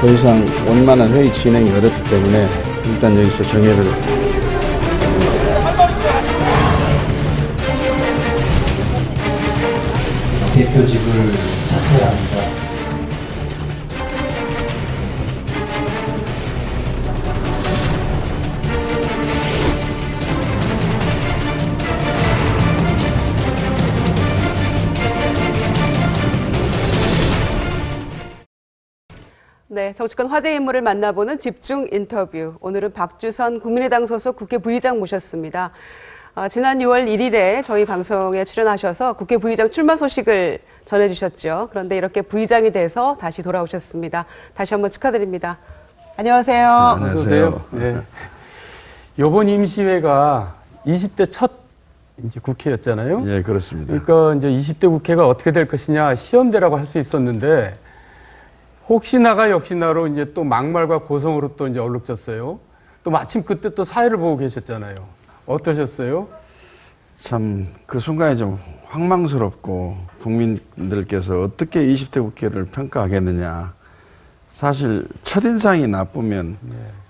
더 이상 원만한 회의 진행이 어렵기 때문에 일단 여기서 정회를 대표직을 사퇴해야 합니다. 네, 정치권 화제 인물을 만나보는 집중 인터뷰. 오늘은 박주선 국민의당 소속 국회 부의장 모셨습니다. 지난 6월 1일에 저희 방송에 출연하셔서 국회 부의장 출마 소식을 전해주셨죠. 그런데 이렇게 부의장이 돼서 다시 돌아오셨습니다. 다시 한번 축하드립니다. 안녕하세요. 안녕하세요. 네. 이번 임시회가 20대 첫 이제 국회였잖아요. 예, 그렇습니다. 그러니까 이제 20대 국회가 어떻게 될 것이냐 시험대라고 할 수 있었는데 혹시나가 역시나로 이제 또 막말과 고성으로 또 이제 얼룩졌어요. 또 마침 그때 또 사회를 보고 계셨잖아요. 어떠셨어요? 참 그 순간에 좀 황망스럽고 국민들께서 어떻게 20대 국회를 평가하겠느냐. 사실 첫인상이 나쁘면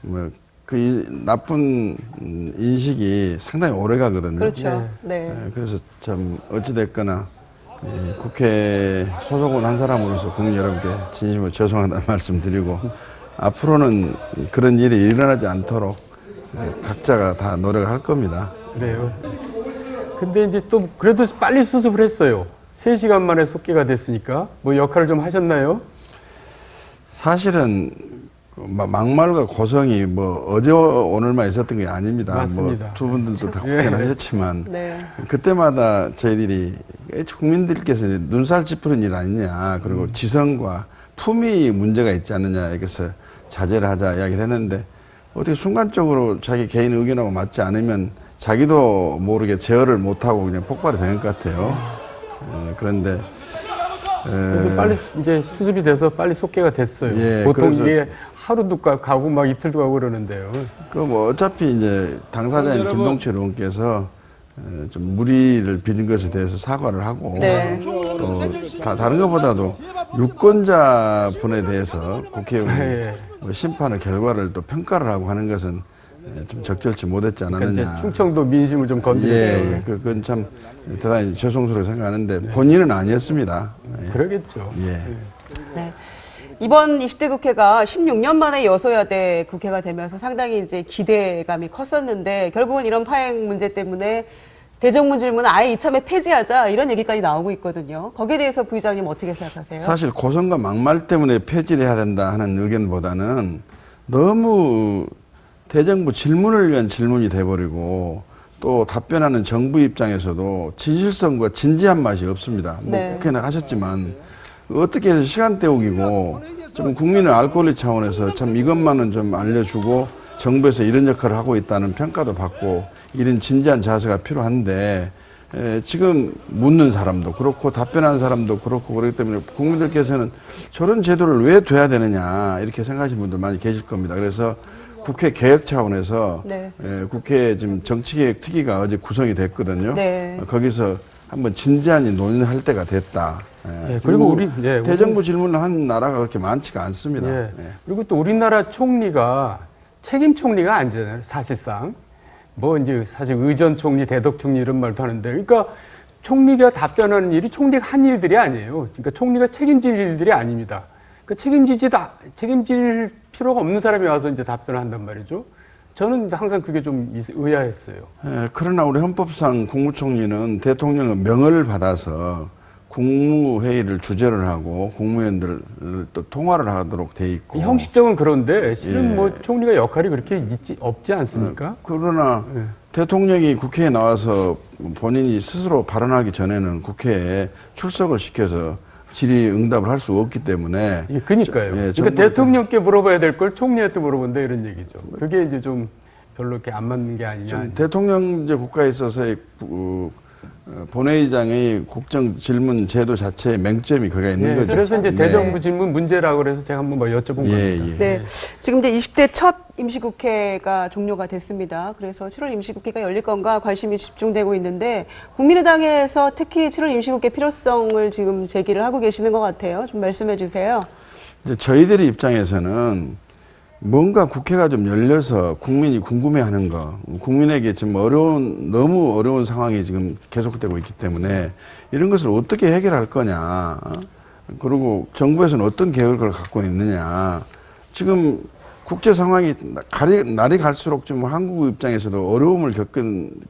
뭐 그 나쁜 인식이 상당히 오래 가거든요. 그렇죠. 네. 그래서 참 어찌됐거나 국회 소속원 한 사람으로서 국민 여러분께 진심으로 죄송하다는 말씀드리고 앞으로는 그런 일이 일어나지 않도록 각자가 다 노력을 할 겁니다. 그래요. 근데 이제 또 그래도 빨리 수습을 했어요. 3시간 만에 속개가 됐으니까 뭐 역할을 좀 하셨나요? 사실은 막말과 고성이 뭐 어제 오늘만 있었던 게 아닙니다. 맞습니다. 뭐 두 분들도 다 국회나 하셨지만 네. 그때마다 저희들이 국민들께서 눈살 찌푸린 일 아니냐, 그리고 지성과 품위 문제가 있지 않느냐, 이래서 자제를 하자 이야기를 했는데 어떻게 순간적으로 자기 개인 의견하고 맞지 않으면 자기도 모르게 제어를 못하고 그냥 폭발이 되는 것 같아요. 그런데 그래도 빨리 이제 수습이 돼서 빨리 속개가 됐어요. 예, 보통 그래서 이게 하루도 가고 막 이틀도 가고 그러는데요. 그 뭐 어차피 이제 당사자인 김동철 의원께서 좀 무리를 빚은 것에 대해서 사과를 하고 네. 또 다른 것보다도 유권자 분에 대해서 국회의원이 예. 뭐 심판의 결과를 또 평가를 하고 하는 것은 좀 적절치 못했지 않았느냐. 그러니까 이제 충청도 민심을 좀 건드리는 예, 그건 참 대단히 죄송스럽게 생각하는데 본인은 아니었습니다. 예. 그러겠죠. 예. 네. 이번 20대 국회가 16년 만에 여소야대 국회가 되면서 상당히 이제 기대감이 컸었는데 결국은 이런 파행 문제 때문에 대정부 질문을 아예 이참에 폐지하자 이런 얘기까지 나오고 있거든요. 거기에 대해서 부의장님 어떻게 생각하세요? 사실 고성과 막말 때문에 폐지를 해야 된다 하는 의견보다는 너무 대정부 질문을 위한 질문이 돼버리고 또 답변하는 정부 입장에서도 진실성과 진지한 맛이 없습니다. 뭐 네. 국회는 하셨지만 어떻게 해서 시간 때우기고 좀 국민의 알 권리 차원에서 참 이것만은 좀 알려주고 정부에서 이런 역할을 하고 있다는 평가도 받고 이런 진지한 자세가 필요한데 지금 묻는 사람도 그렇고 답변하는 사람도 그렇고 그렇기 때문에 국민들께서는 저런 제도를 왜 둬야 되느냐 이렇게 생각하시는 분들 많이 계실 겁니다. 그래서 국회 개혁 차원에서 네. 국회 지금 정치개혁 특위가 어제 구성이 됐거든요. 네. 거기서 한번 진지한 논의할 때가 됐다. 예, 그리고 우리 대정부 질문을 하는 나라가 그렇게 많지가 않습니다. 예. 예. 그리고 또 우리나라 총리가 책임 총리가 아니잖아요. 사실상 뭐 이제 사실 의전 총리, 대독 총리 이런 말도 하는데, 그러니까 총리가 답변하는 일이 총리가 한 일들이 아니에요. 그러니까 총리가 책임질 일들이 아닙니다. 그러니까 책임질 필요가 없는 사람이 와서 이제 답변을 한단 말이죠. 저는 항상 그게 좀 의아했어요. 예, 그러나 우리 헌법상 국무총리는 대통령의 명을 받아서 국무회의를 주재를 하고 국무위원들을 또 통화를 하도록 돼 있고. 형식적은 그런데 실은 예. 뭐 총리가 역할이 그렇게 없지 않습니까? 그러나 예. 대통령이 국회에 나와서 본인이 스스로 발언하기 전에는 국회에 출석을 시켜서 질의응답을 할 수 없기 때문에. 예, 그러니까요. 예, 그러니까 대통령께 물어봐야 될 걸 총리한테 물어본다 이런 얘기죠. 그게 이제 좀 별로 이렇게 안 맞는 게 아니냐. 대통령제 국가에 있어서의 본회의장의 국정 질문 제도 자체의 맹점이 거기에 있는 예, 거죠. 그래서 이제 네. 대정부 질문 문제라고 그래서 제가 한번 뭐 여쭤본 겁니다. 예. 네. 지금 이제 20대 첫 임시국회가 종료가 됐습니다. 그래서 7월 임시국회가 열릴 건가 관심이 집중되고 있는데 국민의당에서 특히 7월 임시국회 필요성을 지금 제기를 하고 계시는 것 같아요. 좀 말씀해 주세요. 이제 저희들의 입장에서는 뭔가 국회가 좀 열려서 국민이 궁금해하는 거, 국민에게 지금 너무 어려운 상황이 지금 계속되고 있기 때문에 이런 것을 어떻게 해결할 거냐, 그리고 정부에서는 어떤 계획을 갖고 있느냐. 지금 국제 상황이 날이 갈수록 좀 한국 입장에서도 어려움을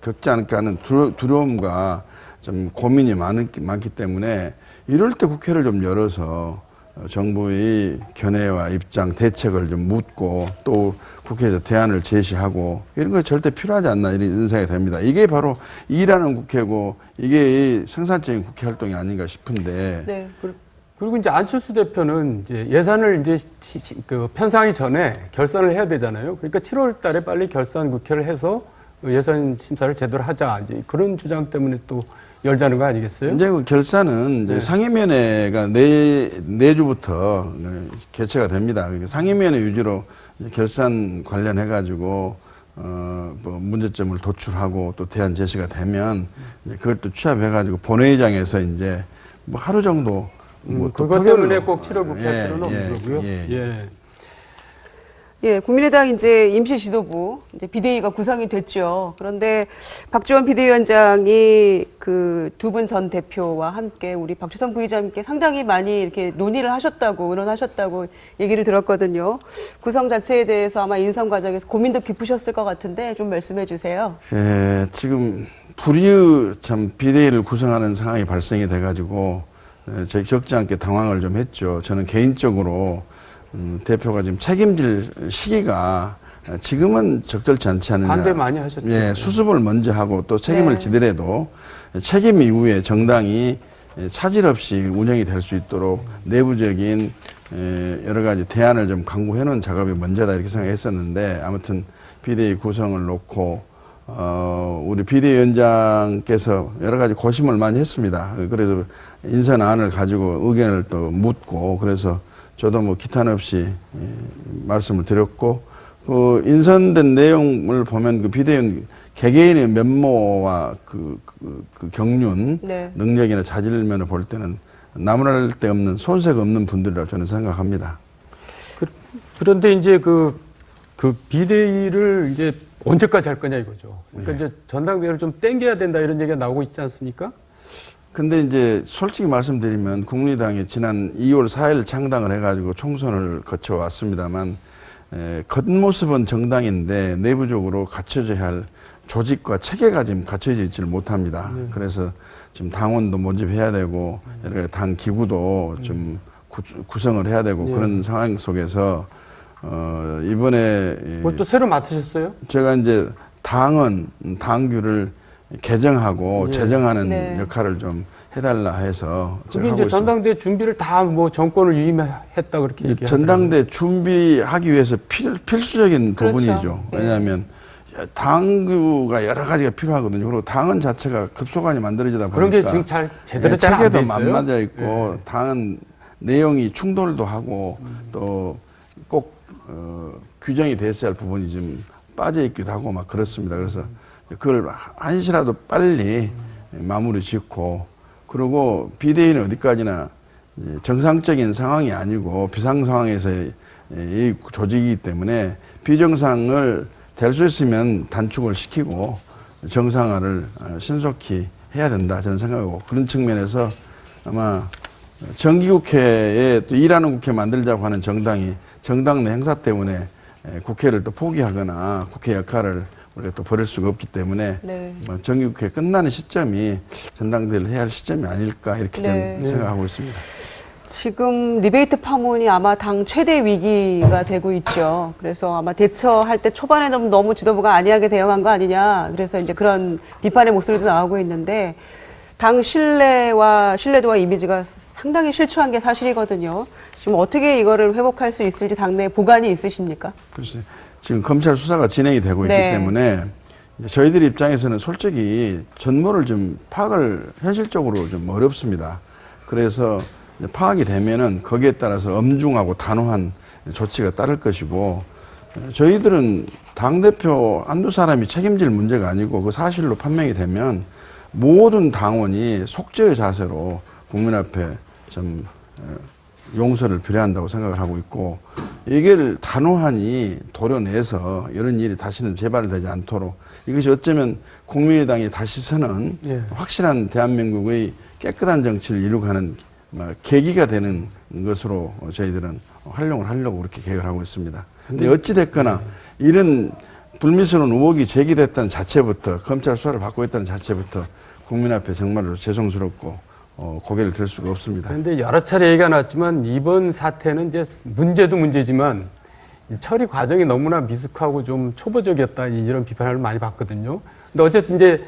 겪지 않을까 하는 두려움과 좀 고민이 많기 때문에 이럴 때 국회를 좀 열어서 정부의 견해와 입장, 대책을 좀 묻고 또 국회에서 대안을 제시하고 이런 거 절대 필요하지 않나 이런 생각이 됩니다. 이게 바로 일하는 국회고 이게 생산적인 국회 활동이 아닌가 싶은데. 네. 그리고 이제 안철수 대표는 이제 예산을 이제 편성하기 전에 결산을 해야 되잖아요. 그러니까 7월 달에 빨리 결산 국회를 해서 예산 심사를 제대로 하자. 이제 그런 주장 때문에 또 열자는 거 아니겠어요? 이제 그 결산은 이제 네. 상임위원회가 내주부터 개최가 됩니다. 상임위원회 유지로 결산 관련해가지고 뭐 문제점을 도출하고 또 대안 제시가 되면 이제 그걸 또 취합해가지고 본회의장에서 이제 뭐 하루 정도 뭐 그것 때문에 꼭 7월 국회 할 필요는 없는 거고요. 예. 예, 국민의당 이제 임시 지도부 이제 비대위가 구성이 됐죠. 그런데 박지원 비대위원장이 그 두 분 전 대표와 함께 우리 박주선 부의장님께 상당히 많이 이렇게 논의를 하셨다고 의논하셨다고 얘기를 들었거든요. 구성 자체에 대해서 아마 인선 과정에서 고민도 깊으셨을 것 같은데 좀 말씀해 주세요. 예, 지금 불의의 참 비대위를 구성하는 상황이 발생이 돼가지고 적지 않게 당황을 좀 했죠. 저는 개인적으로 대표가 지금 책임질 시기가 지금은 적절치 않지 않느냐. 반대 많이 하셨죠. 예, 수습을 먼저 하고 또 책임을 지더라도 책임 이후에 정당이 차질 없이 운영이 될 수 있도록 내부적인 여러 가지 대안을 좀 강구해 놓은 작업이 먼저다 이렇게 생각했었는데 아무튼 비대위 구성을 놓고 우리 비대위원장께서 여러 가지 고심을 많이 했습니다. 그래서 인선안을 가지고 의견을 또 묻고 그래서 저도 뭐 기탄 없이 말씀을 드렸고 그 인선된 내용을 보면 그 비대위원 개개인의 면모와 그 경륜, 네. 능력이나 자질면을 볼 때는 나무랄 데 없는 손색 없는 분들이라고 저는 생각합니다. 그런데 이제 그 비대위를 이제 언제까지 할 거냐 이거죠. 그러니까 이제 전당대회를 좀 땡겨야 된다 이런 얘기가 나오고 있지 않습니까? 근데 이제 솔직히 말씀드리면 국민의당이 지난 2월 4일 창당을 해가지고 총선을 거쳐왔습니다만 겉모습은 정당인데 내부적으로 갖춰져야 할 조직과 체계가 지금 갖춰져 있지를 못합니다. 그래서 지금 당원도 모집해야 되고 여러 가지 당 기구도 좀 구성을 해야 되고 그런 상황 속에서 이번에 뭐 또 새로 맡으셨어요? 제가 이제 당규를 개정하고 제정하는 역할을 좀 해달라 해서 그게 이제 전당대 준비를 다 뭐 정권을 위임했다 그렇게 얘기하더라고요. 전당대 준비하기 위해서 필수적인 그렇죠. 부분이죠. 왜냐하면 당규가 여러 가지가 필요하거든요. 그리고 당은 자체가 급속하게 만들어지다 보니까 그런 게 지금 잘 제대로 잘 안 돼 체계도 있어요. 안 맞아 있고 당은 내용이 충돌도 하고 또 꼭 규정이 됐어야 할 부분이 좀 빠져 있기도 하고 막 그렇습니다. 그래서 그걸 한시라도 빨리 마무리 짓고 그리고 비대위는 어디까지나 정상적인 상황이 아니고 비상 상황에서의 이 조직이기 때문에 비정상을 될 수 있으면 단축을 시키고 정상화를 신속히 해야 된다 저는 생각하고 그런 측면에서 아마 정기국회에 또 일하는 국회 만들자고 하는 정당이 정당 내 행사 때문에 국회를 또 포기하거나 국회 역할을 우리가 또 버릴 수가 없기 때문에 뭐 정기국회 끝나는 시점이 전당대회를 해야 할 시점이 아닐까 이렇게 저는 생각하고 있습니다. 지금 리베이트 파문이 아마 당 최대 위기가 되고 있죠. 그래서 아마 대처할 때 초반에 좀 너무 지도부가 안이하게 대응한 거 아니냐. 그래서 이제 그런 비판의 목소리도 나오고 있는데 당 신뢰도와 이미지가 상당히 실추한 게 사실이거든요. 지금 어떻게 이거를 회복할 수 있을지 당내에 보관이 있으십니까? 글쎄, 지금 검찰 수사가 진행이 되고 있기 때문에 저희들 입장에서는 솔직히 전모를 좀 파악을 현실적으로 좀 어렵습니다. 그래서 파악이 되면은 거기에 따라서 엄중하고 단호한 조치가 따를 것이고 저희들은 당대표 한두 사람이 책임질 문제가 아니고 그 사실로 판명이 되면 모든 당원이 속죄의 자세로 국민 앞에 좀 용서를 필요한다고 생각을 하고 있고 이걸 단호하니 도려내서 이런 일이 다시는 재발되지 않도록 이것이 어쩌면 국민의당이 다시 서는 예. 확실한 대한민국의 깨끗한 정치를 이루가는 계기가 되는 것으로 저희들은 활용을 하려고 그렇게 계획을 하고 있습니다. 근데 어찌됐거나 이런 불미스러운 의혹이 제기됐다는 자체부터 검찰 수사를 받고 있다는 자체부터 국민 앞에 정말로 죄송스럽고 고개를 들 수가 없습니다. 그런데 여러 차례 얘기가 나왔지만 이번 사태는 이제 문제도 문제지만 처리 과정이 너무나 미숙하고 좀 초보적이었다 이런 비판을 많이 받거든요. 근데 어쨌든 이제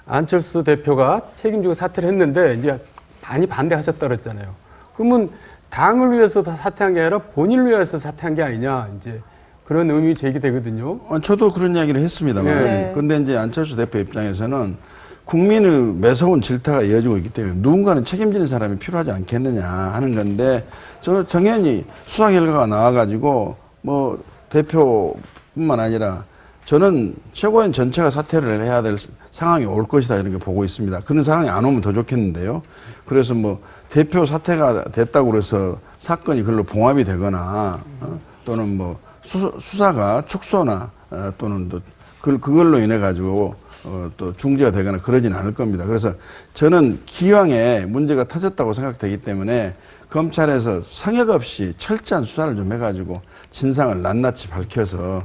안철수 대표가 책임지고 사퇴를 했는데 이제 많이 반대하셨다 그랬잖아요. 그러면 당을 위해서 사퇴한 게 아니라 본인을 위해서 사퇴한 게 아니냐 이제 그런 의미 제기되거든요. 저도 그런 이야기를 했습니다만, 네. 근데 이제 안철수 대표 입장에서는 국민의 매서운 질타가 이어지고 있기 때문에 누군가는 책임지는 사람이 필요하지 않겠느냐 하는 건데, 저 당연히 수사 결과가 나와가지고 뭐 대표뿐만 아니라 저는 최고위원 전체가 사퇴를 해야 될 상황이 올 것이다 이런 게 보고 있습니다. 그런 상황이 안 오면 더 좋겠는데요. 그래서 뭐 대표 사퇴가 됐다고 그래서 사건이 그걸로 봉합이 되거나 또는 뭐 수사가 축소나 또는 또 그걸로 인해 가지고 또 중지가 되거나 그러지는 않을 겁니다. 그래서 저는 기왕에 문제가 터졌다고 생각되기 때문에 검찰에서 성역 없이 철저한 수사를 좀 해가지고 진상을 낱낱이 밝혀서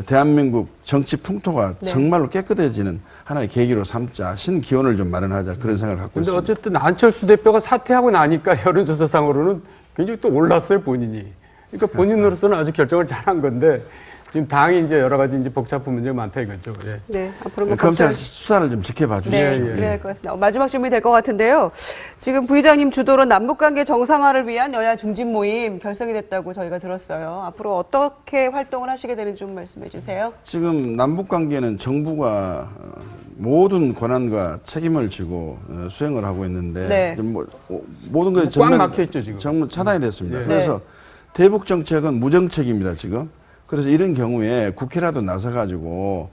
대한민국 정치 풍토가 네. 정말로 깨끗해지는 하나의 계기로 삼자, 신기원을 좀 마련하자 그런 생각을 갖고 근데 있습니다. 어쨌든 안철수 대표가 사퇴하고 나니까 여론조사상으로는 굉장히 또 올랐어요, 본인이. 그러니까 본인으로서는 아주 결정을 잘한 건데 지금 당이 이제 여러 가지 이제 복잡한 문제가 많다 이거죠. 예. 네, 앞으로 뭐 검찰 수사를 좀 지켜봐 주십시오. 네, 예, 예. 그래야 할 것 같습니다. 마지막 질문이 될 것 같은데요. 지금 부의장님 주도로 남북관계 정상화를 위한 여야 중진 모임 결성이 됐다고 저희가 들었어요. 앞으로 어떻게 활동을 하시게 되는지 좀 말씀해 주세요. 지금 남북 관계는 정부가 모든 권한과 책임을 지고 수행을 하고 있는데 네. 이제 모든 것이 꽉 막혀 있죠, 지금. 전면 차단이 됐습니다. 네. 그래서 대북 정책은 무정책입니다, 지금. 그래서 이런 경우에 국회라도 나서 가지고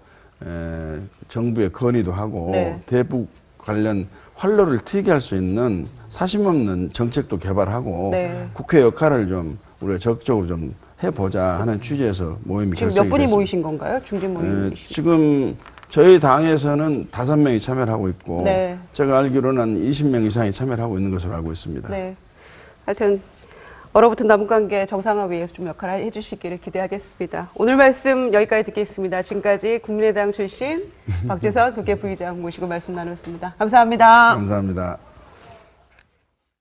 정부에 건의도 하고 네. 대북 관련 활로를 트이게 할 수 있는 사심 없는 정책도 개발하고 네. 국회 역할을 좀 우리가 적극적으로 좀 해보자 하는 취지에서 모임이 지금 결성이 몇 분이 됐습니다. 모이신 건가요? 중진 모임이십니까? 지금 저희 당에서는 5명이 참여를 하고 있고 네. 제가 알기로는 한 20명 이상이 참여를 하고 있는 것으로 알고 있습니다. 네. 하여튼 얼어붙은 남북관계 정상화 위해서 좀 역할을 해주시기를 기대하겠습니다. 오늘 말씀 여기까지 듣겠습니다. 지금까지 국민의당 출신 박지선 국회 부의장 모시고 말씀 나눴습니다. 감사합니다. 감사합니다.